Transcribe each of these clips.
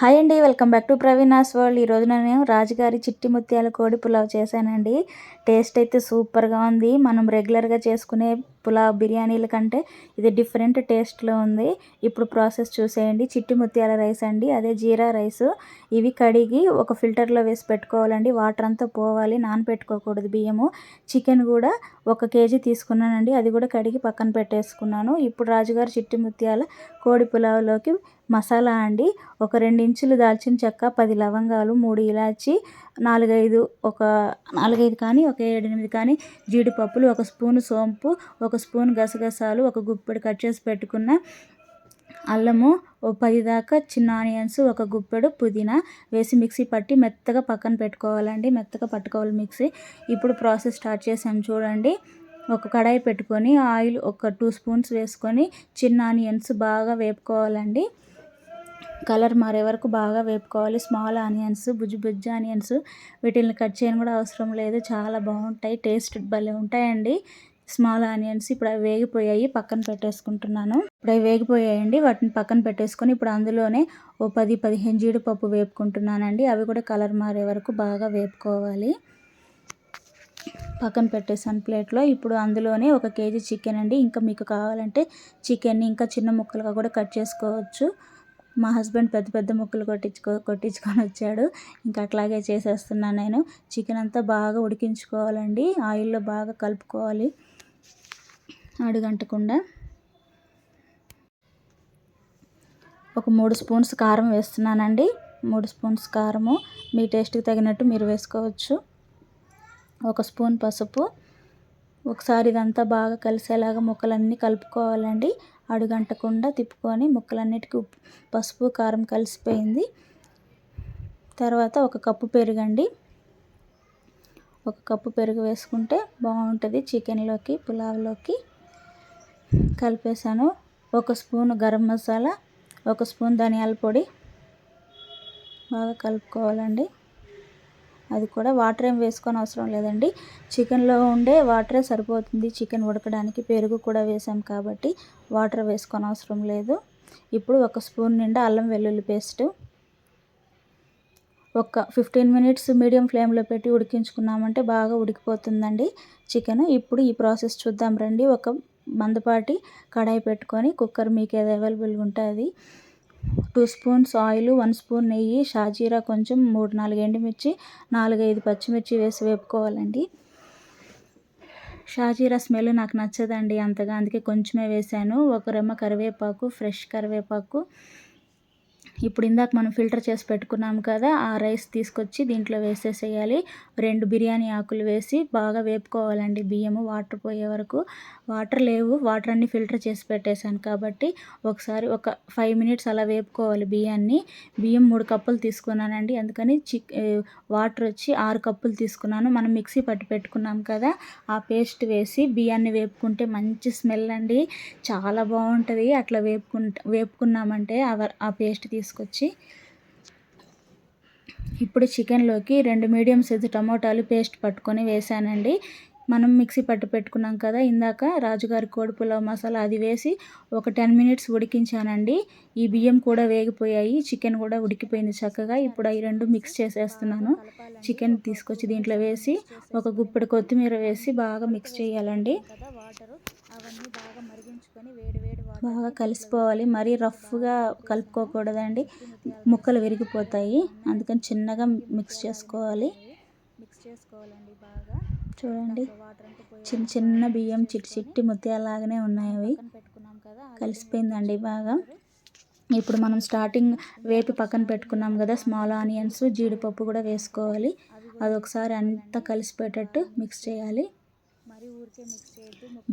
Hi అండి, welcome back to Praveena's world. ఈరోజు నేను రాజుగారి చిట్టి ముత్యాల కోడి పులావ్ చేశానండి. టేస్ట్ అయితే సూపర్గా ఉంది. మనం రెగ్యులర్గా చేసుకునే పులావ్ బిర్యానీల కంటే ఇది డిఫరెంట్ టేస్ట్లో ఉంది. ఇప్పుడు ప్రాసెస్ చూసేయండి. చిట్టి ముత్యాల రైస్ అండి, అదే జీరా రైస్. ఇవి కడిగి ఒక ఫిల్టర్లో వేసి పెట్టుకోవాలండి. వాటర్ అంతా పోవాలి, నానపెట్టుకోకూడదు బియ్యము. చికెన్ కూడా 1 కేజీ తీసుకున్నానండి, అది కూడా కడిగి పక్కన పెట్టేసుకున్నాను. ఇప్పుడు రాజుగారి చిట్టి ముత్యాల కోడి పులావ్లోకి మసాలా అండి, ఒక 2 ఇంచులు దాల్చిన చెక్క, 10 లవంగాలు, 3 ఇలాచి, 4-5 కానీ ఒక 7-8 కానీ జీడిపప్పులు, 1 స్పూను సోంపు, 1 స్పూన్ గసగసాలు, 1 గుప్పెడు కట్ చేసి పెట్టుకున్న అల్లము, 10 దాకా చిన్న ఆనియన్స్, 1 గుప్పెడు పుదీనా వేసి మిక్సీ పట్టి మెత్తగా పక్కన పెట్టుకోవాలండి. మెత్తగా పట్టుకోవాలి మిక్సీ. ఇప్పుడు ప్రాసెస్ స్టార్ట్ చేసాం చూడండి. ఒక కడాయి పెట్టుకొని ఆయిల్ ఒక 2 స్పూన్స్ వేసుకొని చిన్న ఆనియన్స్ బాగా వేపుకోవాలండి. కలర్ మారే వరకు బాగా వేపుకోవాలి. స్మాల్ ఆనియన్స్, బుజ్జి ఆనియన్స్, వీటిని కట్ చేయడం కూడా అవసరం లేదు, చాలా బాగుంటాయి, టేస్ట్ భలే ఉంటాయండి స్మాల్ ఆనియన్స్. ఇప్పుడు అవి వేగిపోయాయి, పక్కన పెట్టేసుకుంటున్నాను. ఇప్పుడు అవి వేగిపోయాయండి, వాటిని పక్కన పెట్టేసుకొని ఇప్పుడు అందులోనే 10-15 జీడిపప్పు వేపుకుంటున్నానండి. అవి కూడా కలర్ మారే వరకు బాగా వేపుకోవాలి. పక్కన పెట్టేసాను ప్లేట్లో. ఇప్పుడు అందులోనే 1 కేజీ చికెన్ అండి. ఇంకా మీకు కావాలంటే చికెన్ని ఇంకా చిన్న ముక్కలుగా కూడా కట్ చేసుకోవచ్చు. మా హస్బెండ్ పెద్ద పెద్ద ముక్కలు కొట్టించుకొని వచ్చాడు. ఇంకా అట్లాగే చేసేస్తున్నాను నేను. చికెన్ అంతా బాగా ఉడికించుకోవాలండి, ఆయిల్లో బాగా కలుపుకోవాలి అడుగంటకుండా. ఒక 3 స్పూన్స్ కారం వేస్తున్నానండి. 3 స్పూన్స్ కారము మీ టేస్ట్కి తగినట్టు మీరు వేసుకోవచ్చు. 1 స్పూన్ పసుపు. ఒకసారి ఇదంతా బాగా కలిసేలాగా ముక్కలన్నీ కలుపుకోవాలండి. అడుగంటకుండా తిప్పుకొని ముక్కలన్నిటికీ పసుపు కారం కలిసిపోయింది. తర్వాత 1 కప్పు పెరుగండి. 1 కప్పు పెరుగు వేసుకుంటే బాగుంటుంది చికెన్లోకి, పులావ్లోకి. కలిపేసాను. 1 స్పూన్ గరం మసాలా, 1 స్పూన్ ధనియాల పొడి బాగా కలుపుకోవాలండి. అది కూడా వాటర్ ఏం వేసుకొని అవసరం లేదండి, చికెన్లో ఉండే వాటరే సరిపోతుంది చికెన్ ఉడకడానికి. పెరుగు కూడా వేసాం కాబట్టి వాటర్ వేసుకొని అవసరం లేదు. ఇప్పుడు 1 స్పూన్ నిండా అల్లం వెల్లుల్లి పేస్టు. ఒక 15 మినిట్స్ మీడియం ఫ్లేమ్లో పెట్టి ఉడికించుకున్నామంటే బాగా ఉడికిపోతుందండి చికెన్. ఇప్పుడు ఈ ప్రాసెస్ చూద్దాం రండి. ఒక మందపాటి కడాయి పెట్టుకొని, కుక్కర్ మీకు ఏది అవైలబుల్గా ఉంటే అది, 2 స్పూన్స్ ఆయిల్, 1 స్పూన్ నెయ్యి, షాజీరా కొంచెం, 3-4 ఎండుమిర్చి, 4-5 పచ్చిమిర్చి వేసి వేపుకోవాలండి. షాజీరా స్మెల్ నాకు నచ్చదండి అంతగా, అందుకే కొంచెమే వేసాను. 1 రెమ్మ కరివేపాకు, ఫ్రెష్ కరివేపాకు. ఇప్పుడు ఇందాక మనం ఫిల్టర్ చేసి పెట్టుకున్నాం కదా, ఆ రైస్ తీసుకొచ్చి దీంట్లో వేసేసేయాలి. 2 బిర్యానీ ఆకులు వేసి బాగా వేపుకోవాలండి బియ్యము వాటర్ పోయే వరకు. వాటర్ లేవు, వాటర్ అన్నీ ఫిల్టర్ చేసి పెట్టేశాను కాబట్టి ఒకసారి ఒక 5 మినిట్స్ అలా వేపుకోవాలి బియ్యాన్ని. బియ్యం 3 కప్పులు తీసుకున్నానండి, అందుకని వాటర్ వచ్చి 6 కప్పులు తీసుకున్నాను. మనం మిక్సీ పట్టి పెట్టుకున్నాం కదా, ఆ పేస్ట్ వేసి బియ్యాన్ని వేపుకుంటే మంచి స్మెల్ అండి, చాలా బాగుంటుంది. అట్లా వేపుకున్నామంటే ఆ పేస్ట్ తీసుకొచ్చి. ఇప్పుడు చికెన్లోకి 2 మీడియం సైజు టమోటాలు పేస్ట్ పట్టుకొని వేసానండి. మనం మిక్సీ పట్టి పెట్టుకున్నాం కదా ఇందాక రాజుగారి కోడి పులావ్ మసాలా, అది వేసి ఒక 10 మినిట్స్ ఉడికించానండి. ఈ బియ్యం కూడా వేగిపోయాయి, చికెన్ కూడా ఉడికిపోయింది చక్కగా. ఇప్పుడు అవి 2 మిక్స్ చేసేస్తున్నాను. చికెన్ తీసుకొచ్చి దీంట్లో వేసి 1 గుప్పెడు కొత్తిమీర వేసి బాగా మిక్స్ చేయాలండి. బాగా కలిసిపోవాలి, మరీ రఫ్గా కలుపుకోకూడదండి, ముక్కలు విరిగిపోతాయి. అందుకని చిన్నగా మిక్స్ చేసుకోవాలి. బాగా చూడండి, చిన్న చిన్న బియ్యం చిట్టి ముత్యాలాగానే ఉన్నాయి, అవి కలిసిపోయిందండి బాగా. ఇప్పుడు మనం స్టార్టింగ్ వేపి పక్కన పెట్టుకున్నాం కదా స్మాల్ ఆనియన్స్, జీడిపప్పు కూడా వేసుకోవాలి. అది ఒకసారి అంతా కలిసిపోయేటట్టు మిక్స్ చేయాలి.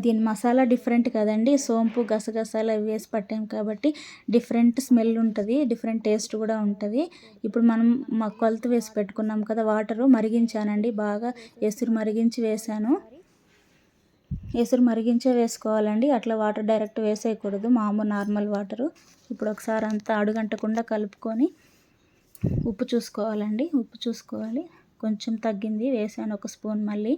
దీని మసాలా డిఫరెంట్ కదండి, సోంపు గసగసాలు అవి వేసి పట్టాం కాబట్టి డిఫరెంట్ స్మెల్ ఉంటుంది, డిఫరెంట్ టేస్ట్ కూడా ఉంటుంది. ఇప్పుడు మనం కొలత వేసి పెట్టుకున్నాం కదా, వాటరు మరిగించానండి బాగా, ఎసురు మరిగించి వేసాను. ఎసురు మరిగించే వేసుకోవాలండి, అట్లా వాటర్ డైరెక్ట్ వేసేయకూడదు, మామూలు నార్మల్ వాటరు. ఇప్పుడు ఒకసారి అంతా అడుగంటకుండా కలుపుకొని ఉప్పు చూసుకోవాలండి, ఉప్పు చూసుకోవాలి. కొంచెం తగ్గింది, వేసాను 1 స్పూన్ మళ్ళీ.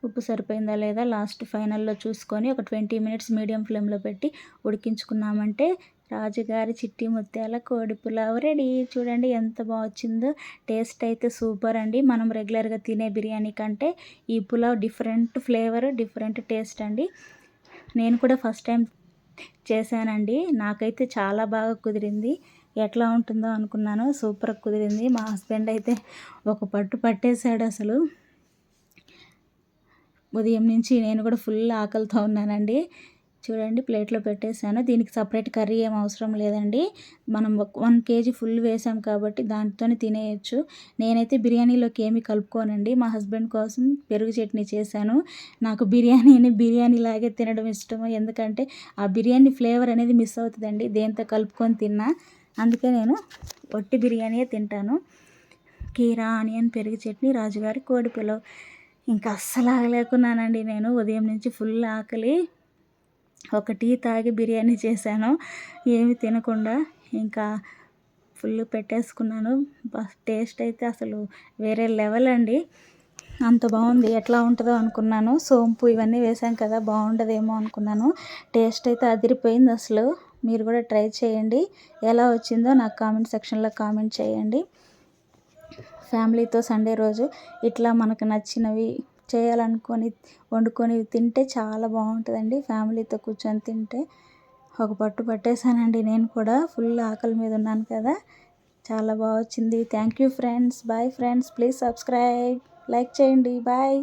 ఉప్పు సరిపోయిందా లేదా లాస్ట్ ఫైనల్లో చూసుకొని ఒక 20 మినిట్స్ మీడియం ఫ్లేమ్లో పెట్టి ఉడికించుకున్నామంటే రాజుగారి చిట్టి ముత్యాల కోడి పులావ్ రెడీ. చూడండి ఎంత బాగా వచ్చిందో. టేస్ట్ అయితే సూపర్ అండి. మనం రెగ్యులర్గా తినే బిర్యానీ కంటే ఈ pulao different flavour, different taste అండి. నేను కూడా ఫస్ట్ టైం చేశానండి. నాకైతే చాలా బాగా కుదిరింది. ఎట్లా ఉంటుందో అనుకున్నాను, సూపర్గా కుదిరింది. మా హస్బెండ్ అయితే ఒక పట్టు పట్టేశాడు అసలు. ఉదయం నుంచి నేను కూడా ఫుల్ ఆకలితో ఉన్నానండి. చూడండి ప్లేట్లో పెట్టేశాను. దీనికి సపరేట్ కర్రీ ఏం అవసరం లేదండి. మనం 1 కేజీ ఫుల్ వేసాం కాబట్టి దాంతోనే తినేయచ్చు. నేనైతే బిర్యానీలోకి ఏమీ కలుపుకోనండి. మా హస్బెండ్ కోసం పెరుగు చట్నీ చేశాను. నాకు బిర్యానీలాగే తినడం ఇష్టము. ఎందుకంటే ఆ బిర్యానీ ఫ్లేవర్ అనేది మిస్ అవుతుందండి దేంతో కలుపుకొని తిన్నా. అందుకే నేను ఒట్టి బిర్యానీయే తింటాను. కీరా, ఆనియన్, పెరుగు చట్నీ, రాజుగారి కోడి పులావ్. ఇంకా అస్సలు ఆగలేకున్నానండి నేను. ఉదయం నుంచి ఫుల్ ఆకలి. ఒక టీ తాగి బిర్యానీ చేశాను ఏమి తినకుండా. ఇంకా ఫుల్ పెట్టేసుకున్నాను. టేస్ట్ అయితే అసలు వేరే లెవెల్ అండి. అంత బాగుంది. ఎట్లా ఉంటుందో అనుకున్నాను. సోంపు ఇవన్నీ వేసాం కదా, బాగుండదేమో అనుకున్నాను. టేస్ట్ అయితే అదిరిపోయింది అసలు. మీరు కూడా ట్రై చేయండి. ఎలా వచ్చిందో నాకు కామెంట్ సెక్షన్లో కామెంట్ చేయండి. ఫ్యామిలీతో సండే రోజు ఇట్లా మనకు నచ్చినవి వండుకొని తింటే చాలా బాగుంటుందండి. ఫ్యామిలీతో కూర్చొని తింటే. ఒక పట్టు పట్టేశానండి నేను కూడా. ఫుల్ ఆకలి మీద ఉన్నాను కదా. చాలా బాగా వచ్చింది. Thank you friends. Bye friends. Please subscribe, like చేయండి. బాయ్.